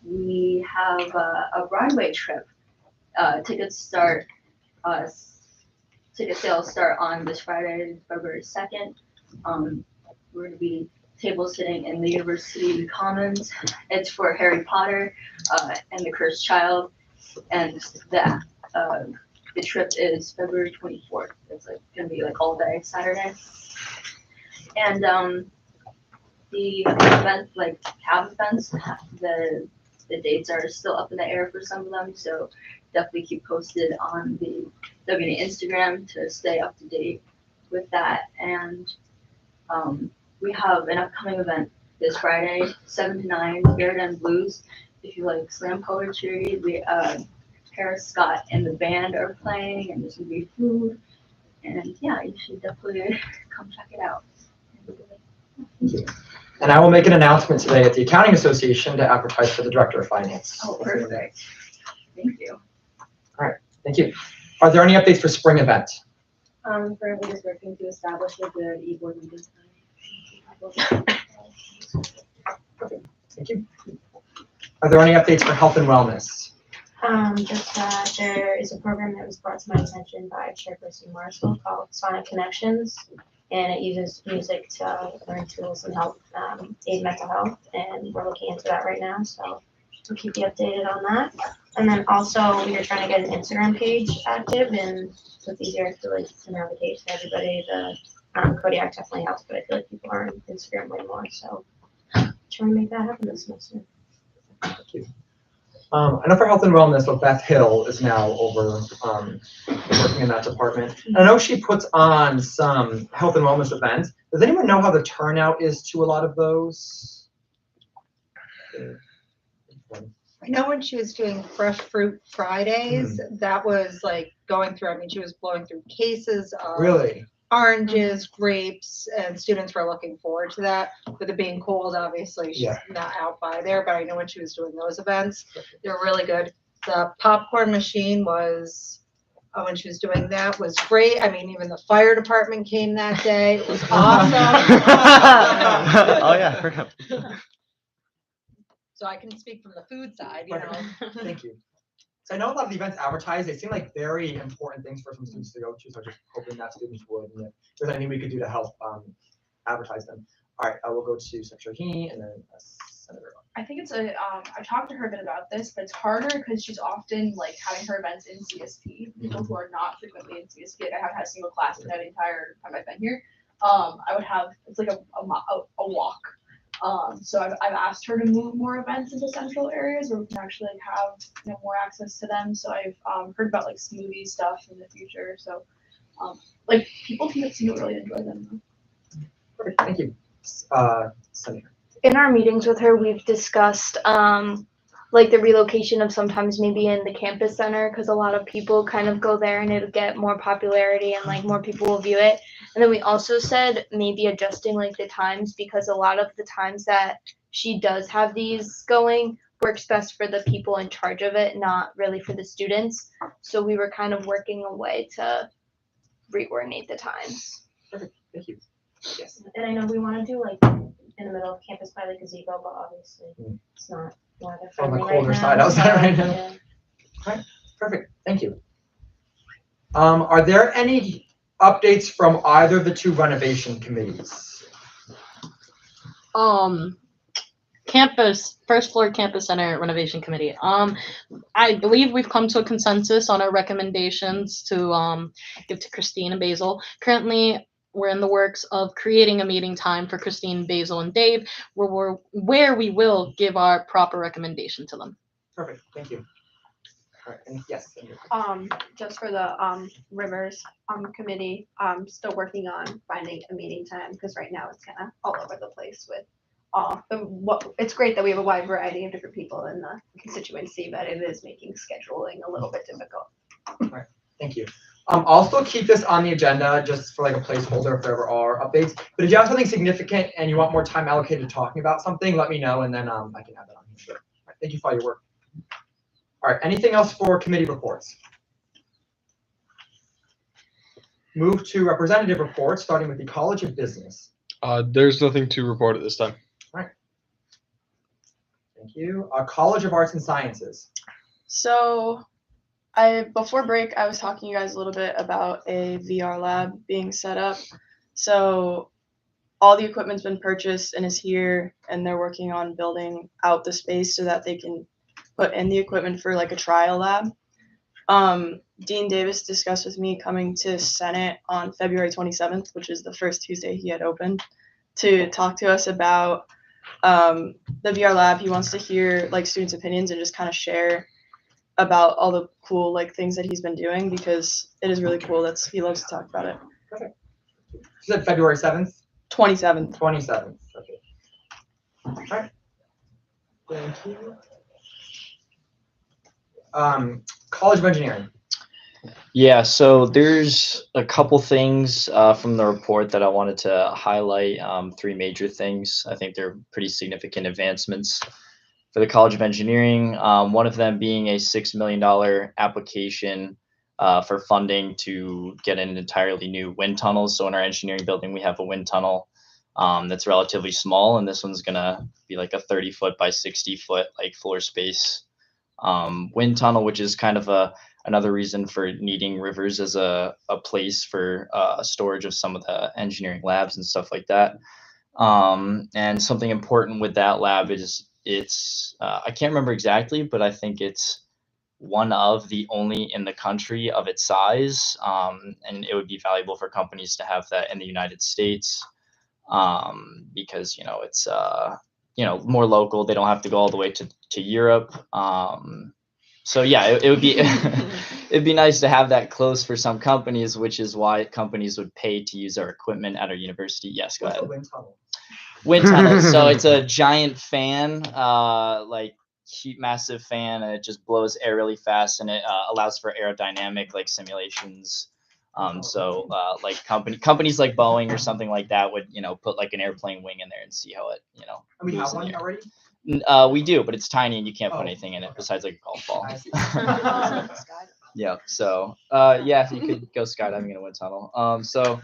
we have a Broadway trip. Ticket sales start on this Friday, February 2nd. We're going to be table sitting in the University Commons. It's for Harry Potter and the Cursed Child, and the trip is February 24th. It's going to be all day Saturday. And the event, CAB events, the dates are still up in the air for some of them, so definitely keep posted on the WNA Instagram to stay up to date with that. And we have an upcoming event this Friday, 7 to 9, Bearden Blues. If you like slam poetry, Paris Scott and the band are playing, and there's gonna be food. And yeah, you should definitely come check it out. Thank you. And I will make an announcement today at the Accounting Association to advertise for the Director of Finance. Oh, perfect. Thank you. All right, thank you. Are there any updates for spring event? Currently just working to establish a good e-board meeting time. Thank you. Are there any updates for health and wellness? Just that there is a program that was brought to my attention by Chairperson Marshall called Sonic Connections, and it uses music to learn tools and help aid mental health, and we're looking into that right now, so we'll keep you updated on that. And then also, we are trying to get an Instagram page active, and so it's easier to navigate to everybody. The Kodiak definitely helps, but I feel like people are on Instagram way more, so trying to make that happen this semester. Thank you. I know for health and wellness, so Beth Hill is now over working in that department. I know she puts on some health and wellness events. Does anyone know how the turnout is to a lot of those? I know when she was doing Fresh Fruit Fridays, that was going through, she was blowing through cases of Really? Oranges, grapes, and students were looking forward to that. With it being cold, obviously, she's not out by there, but I know when she was doing those events, they were really good. The popcorn machine was, when she was doing that, was great. Even the fire department came that day. It was awesome. Oh yeah. So I can speak from the food side, Thank you. So I know a lot of the events advertised, they seem like very important things for some students to go to, so I'm just hoping that students would, and if there's anything we could do to help advertise them. All right, I will go to Secretary Heaney and then Senator. I think it's I talked to her a bit about this, but it's harder because she's often having her events in CSP. People who are not frequently in CSP, I haven't had a single class in that entire time I've been here. I would have, it's like a walk. So I've asked her to move more events into central areas where we can actually like have, you know, more access to them. So I've heard about like smoothie stuff in the future. So like people seem to really enjoy them. Perfect, thank you. Samir. In our meetings with her, we've discussed like the relocation of sometimes maybe in the campus center because a lot of people kind of go there and it'll get more popularity and like more people will view it. And then we also said maybe adjusting like the times because a lot of the times that she does have these going works best for the people in charge of it, not really for the students. So we were kind of working a way to recoordinate the times. Perfect, thank you. Yes. And I know we want to do like in the middle of campus by the gazebo, but obviously it's not weather On the friendly colder right side now, outside so, right now. yeah. Okay, perfect, thank you. Are there any updates from either of the two renovation committees? First floor campus center renovation committee. I believe we've come to a consensus on our recommendations to give to Christine and Basil. Currently, we're in the works of creating a meeting time for Christine, Basil, and Dave, where we will give our proper recommendation to them. Perfect, thank you. All right, and yes. Andrew. Just for the rivers committee, still working on finding a meeting time because right now it's kind of all over the place with it's great that we have a wide variety of different people in the constituency, but it is making scheduling a little bit difficult. All right, thank you. I'll still keep this on the agenda just for like a placeholder if there ever are updates. But if you have something significant and you want more time allocated to talking about something, let me know and then I can add that on here. Sure. All right, thank you for all your work. All right, anything else for committee reports? Move to representative reports, starting with the College of Business. There's nothing to report at this time. All right. Thank you. College of Arts and Sciences. So before break, I was talking to you guys a little bit about a VR lab being set up. So all the equipment's been purchased and is here, and they're working on building out the space so that they can put in the equipment for like a trial lab. Dean Davis discussed with me coming to Senate on February 27th, which is the first Tuesday he had opened, to talk to us about the VR lab. He wants to hear like students' opinions and just kind of share about all the cool like things that he's been doing because it is really cool. He loves to talk about it. Okay. You said February 7th? 27th. 27th. Okay. All right. Thank you. College of Engineering. Yeah, so there's a couple things from the report that I wanted to highlight. Three major things. I think they're pretty significant advancements for the College of Engineering. One of them being a $6 million application for funding to get an entirely new wind tunnel. So in our engineering building, we have a wind tunnel that's relatively small, and this one's gonna be like a 30-foot by 60-foot like floor space wind tunnel, which is kind of another reason for needing Rivers as a place for storage of some of the engineering labs and stuff like that. And something important with that lab is it's I can't remember exactly, but I think it's one of the only in the country of its size, and it would be valuable for companies to have that in the United States because it's more local. They don't have to go all the way to Europe. So yeah, it would be it'd be nice to have that close for some companies, which is why companies would pay to use our equipment at our university. Yes, go ahead. Wind tunnel. Wind tunnel. So it's a giant fan, like massive fan, and it just blows air really fast, and it allows for aerodynamic like simulations. So like companies like Boeing or something like that would put like an airplane wing in there and see how it And we have one already. We do, but it's tiny and you can't put anything in it besides like a golf ball. Yeah. So yeah, you could go skydiving in a wind tunnel. So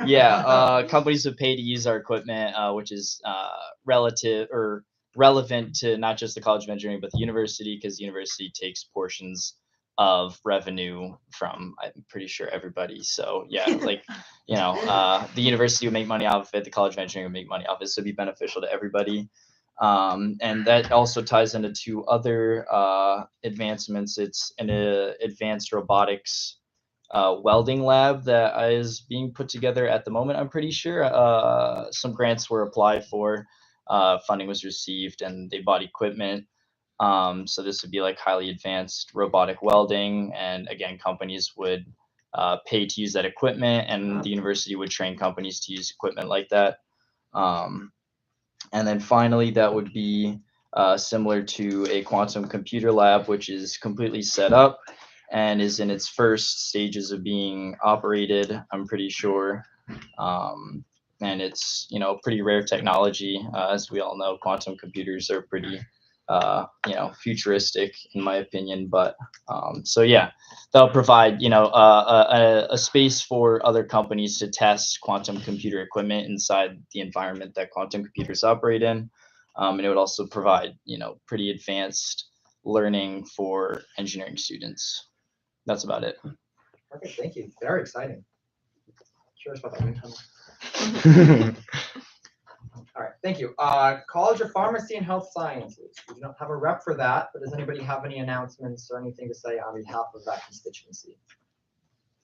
yeah, companies would pay to use our equipment, which is relevant to not just the College of Engineering but the university, because the university takes portions of revenue from, I'm pretty sure, everybody. So yeah, like the university would make money off of it, the College of Engineering would make money off of it, so it'd be beneficial to everybody. And that also ties into two other advancements. It's an advanced robotics welding lab that is being put together at the moment. I'm pretty sure some grants were applied for, funding was received, and they bought equipment. So this would be like highly advanced robotic welding, and again, companies would pay to use that equipment, and the university would train companies to use equipment like that. And then finally, that would be similar to a quantum computer lab, which is completely set up and is in its first stages of being operated, I'm pretty sure. And it's, pretty rare technology. As we all know, quantum computers are pretty, futuristic in my opinion. But so yeah, they'll provide, a space for other companies to test quantum computer equipment inside the environment that quantum computers operate in. And it would also provide, pretty advanced learning for engineering students. That's about it. Perfect, thank you. Very exciting. Curious about that wind tunnel. All right, thank you. College of Pharmacy and Health Sciences. We don't have a rep for that, but does anybody have any announcements or anything to say on behalf of that constituency?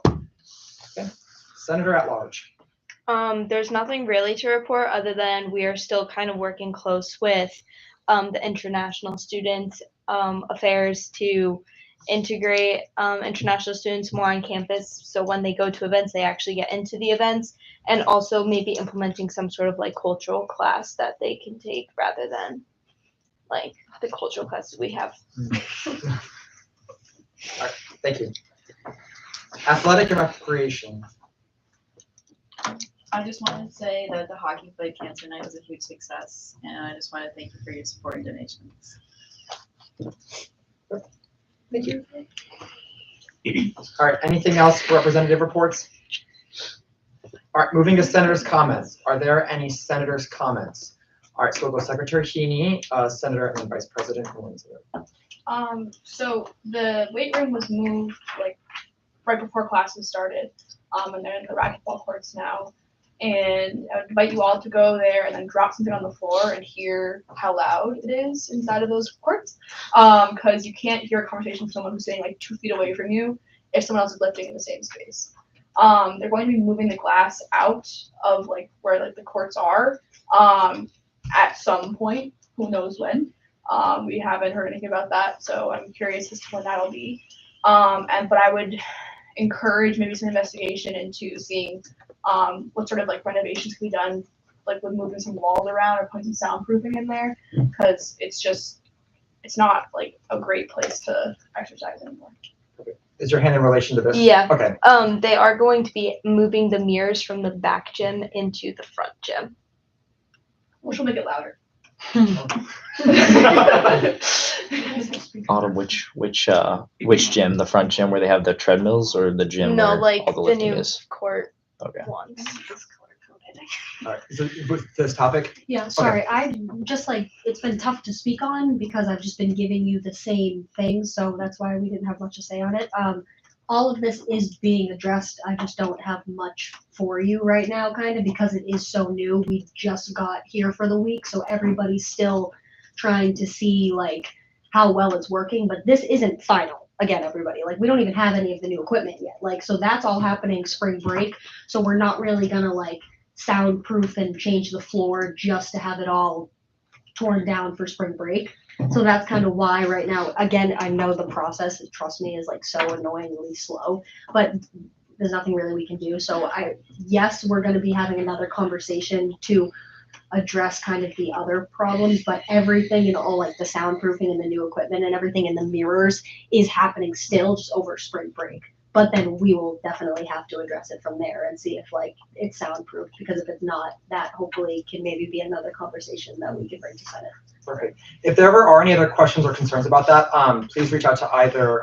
Okay, Senator at Large. There's nothing really to report other than we are still kind of working close with the international student affairs to integrate international students more on campus, so when they go to events they actually get into the events, and also maybe implementing some sort of like cultural class that they can take rather than like the cultural classes we have. All right, thank you. Athletic and recreation. I just wanted to say that the Hockey Fight Cancer Night was a huge success, and I just want to thank you for your support and donations. Thank you. All right, anything else for representative reports? All right, moving to senators' comments. Are there any senators' comments? All right, so we'll go Secretary Heaney, Senator, and then Vice President Winslow. So the weight room was moved like right before classes started, and they're in the racquetball courts now. And I would invite you all to go there and then drop something on the floor and hear how loud it is inside of those courts. Because you can't hear a conversation with someone who's sitting like 2 feet away from you if someone else is lifting in the same space. They're going to be moving the glass out of like where like the courts are at some point. Who knows when? We haven't heard anything about that, so I'm curious as to when that'll be. But I would encourage maybe some investigation into seeing what sort of like renovations can be done, like with moving some walls around or putting some soundproofing in there, because it's not like a great place to exercise anymore. Is your hand in relation to this? Yeah. Okay. They are going to be moving the mirrors from the back gym into the front gym, which will make it louder. Autumn, which gym? The front gym where they have the treadmills, or the gym No, where like all the the lifting new is? court Okay. ones. All right, so with this topic? Yeah, sorry, I just like, it's been tough to speak on because I've just been giving you the same things, so that's why we didn't have much to say on it. All of this is being addressed, I just don't have much for you right now, kind of, because it is so new. We just got here for the week, so everybody's still trying to see like how well it's working, but this isn't final. Again, everybody, like we don't even have any of the new equipment yet, like, so that's all happening spring break, so we're not really gonna like soundproof and change the floor just to have it all torn down for spring break. So that's kind of why right now, again, I know the process, trust me, is like so annoyingly slow, but there's nothing really we can do. So yes, we're going to be having another conversation to address kind of the other problems, but everything, all like the soundproofing and the new equipment and everything in the mirrors is happening still just over spring break. But then we will definitely have to address it from there and see if like it's soundproof, because if it's not, that hopefully can maybe be another conversation that we can bring to Senate. Perfect. If there ever are any other questions or concerns about that, please reach out to either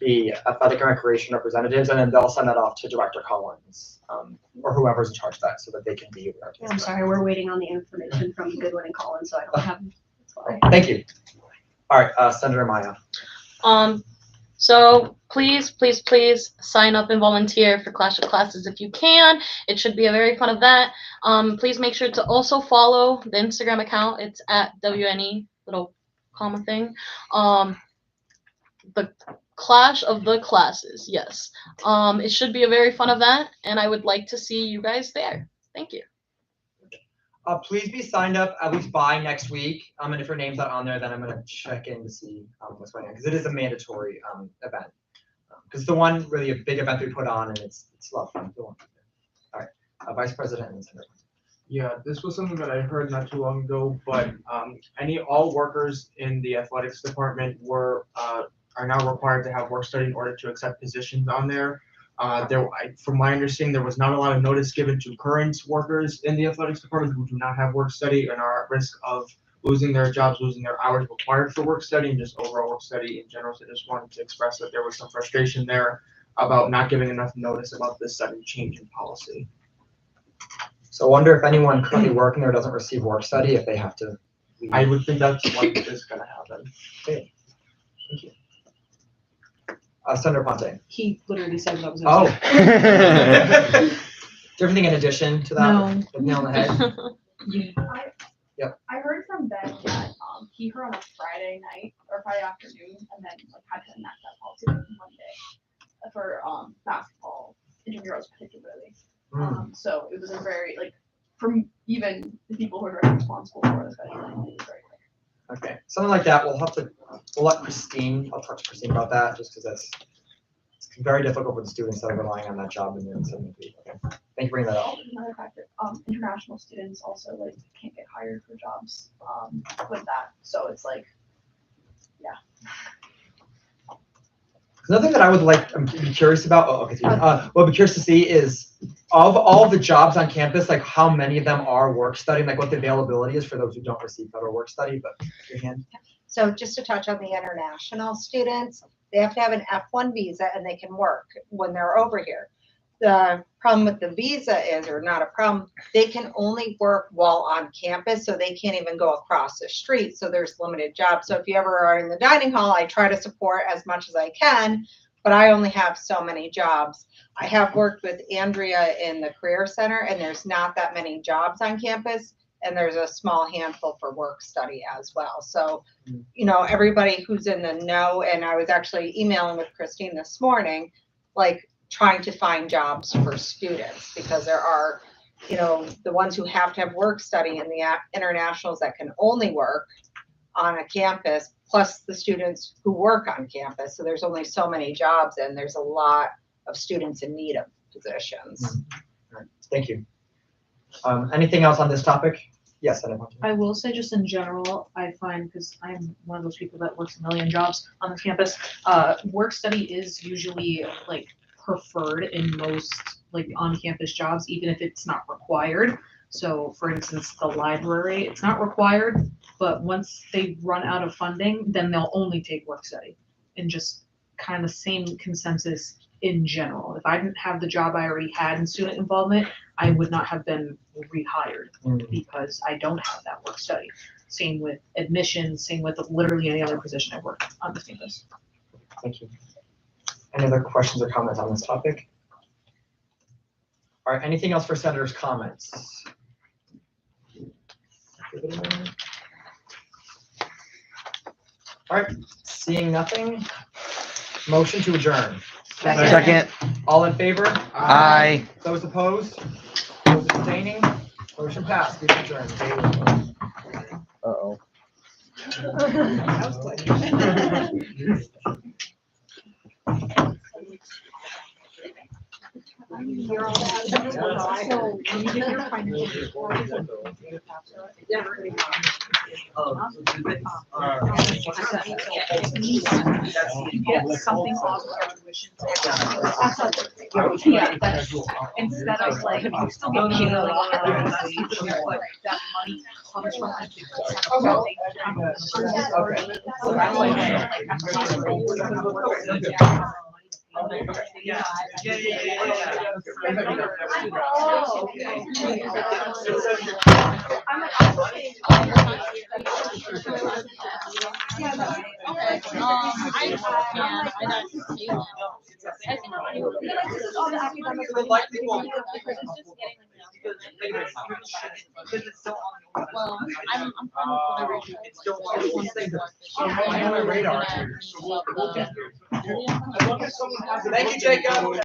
the athletic and recreation representatives, and then they'll send that off to Director Collins or whoever's in charge of that, so that they can be aware. I'm sorry, we're waiting on the information from Goodwin and Collins, so I don't have. Thank you. All right, Senator Maya. So please sign up and volunteer for Clash of Classes if you can. It should be a very fun event. Please make sure to also follow the Instagram account. It's at WNE, little comma thing. The Clash of the Classes. Yes. It should be a very fun event, and I would like to see you guys there. Thank you. Please be signed up at least by next week. And if your name's not on there, then I'm gonna check in to see what's going on, because it is a mandatory event. Because the one really a big event we put on, and it's a lot of fun. All right, Vice President and Senator. Yeah, this was something that I heard not too long ago, but all workers in the athletics department are now required to have work study in order to accept positions on there. From my understanding, there was not a lot of notice given to current workers in the athletics department who do not have work study and are at risk of losing their jobs, losing their hours required for work study, and just overall work study in general. So I just wanted to express that there was some frustration there about not giving enough notice about this sudden change in policy. So I wonder if anyone currently working there doesn't receive work study, if they have to leave. I would think that's what is going to happen. Okay. Thank you. Senator Ponte. He literally said that was. Oh. Do you have anything in addition to that? No. Nail on the head? Yep. I heard from Ben that he heard on a Friday night or Friday afternoon, and then like had to enact that policy like Monday for basketball intramurals particularly. So it was a very from even the people who are very responsible for this kind of thing, it was very quick. Okay, something like that. We'll let Christine. I'll talk to Christine about that, just because it's very difficult for the students that are relying on that job and doing something. Okay, thank you for bringing that up. Another fact that international students also can't get hired for jobs with that. So it's yeah. Another thing that I would be curious about. What I'd be curious to see is of all the jobs on campus, how many of them are work study, and what the availability is for those who don't receive federal work study. But your hand. So just to touch on the international students, they have to have an F1 visa and they can work when they're over here. The problem with the visa is, or not a problem, they can only work while on campus, so they can't even go across the street. So there's limited jobs. So if you ever are in the dining hall, I try to support as much as I can, but I only have so many jobs. I have worked with Andrea in the Career Center, and there's not that many jobs on campus, and there's a small handful for work study as well. So, everybody who's in the know, and I was actually emailing with Christine this morning, trying to find jobs for students, because there are, the ones who have to have work study and the internationals that can only work on a campus, plus the students who work on campus. So there's only so many jobs, and there's a lot of students in need of positions. All right. Thank you. Anything else on this topic? Yes, I will say, just in general, I find, because I'm one of those people that works a million jobs on the campus, work study is usually preferred in most on-campus jobs, even if it's not required. So for instance, the library, it's not required, but once they run out of funding, then they'll only take work study, and just kind of the same consensus in general. If I didn't have the job I already had in student involvement, I would not have been rehired because I don't have that work study. Same with admissions, same with literally any other position I work on this campus. Thank you. Any other questions or comments on this topic? All right, anything else for Senator's comments? All right, seeing nothing, motion to adjourn. Second. All in favor? Aye. Those opposed? Those abstaining? Motion passed. We adjourn. Uh-oh. Something off of our tuition. Yeah, that's instead of you still get paid a lot, but that money comes from so Well, I'm fine with whatever you It's still on my radar. Thank you, Jacob.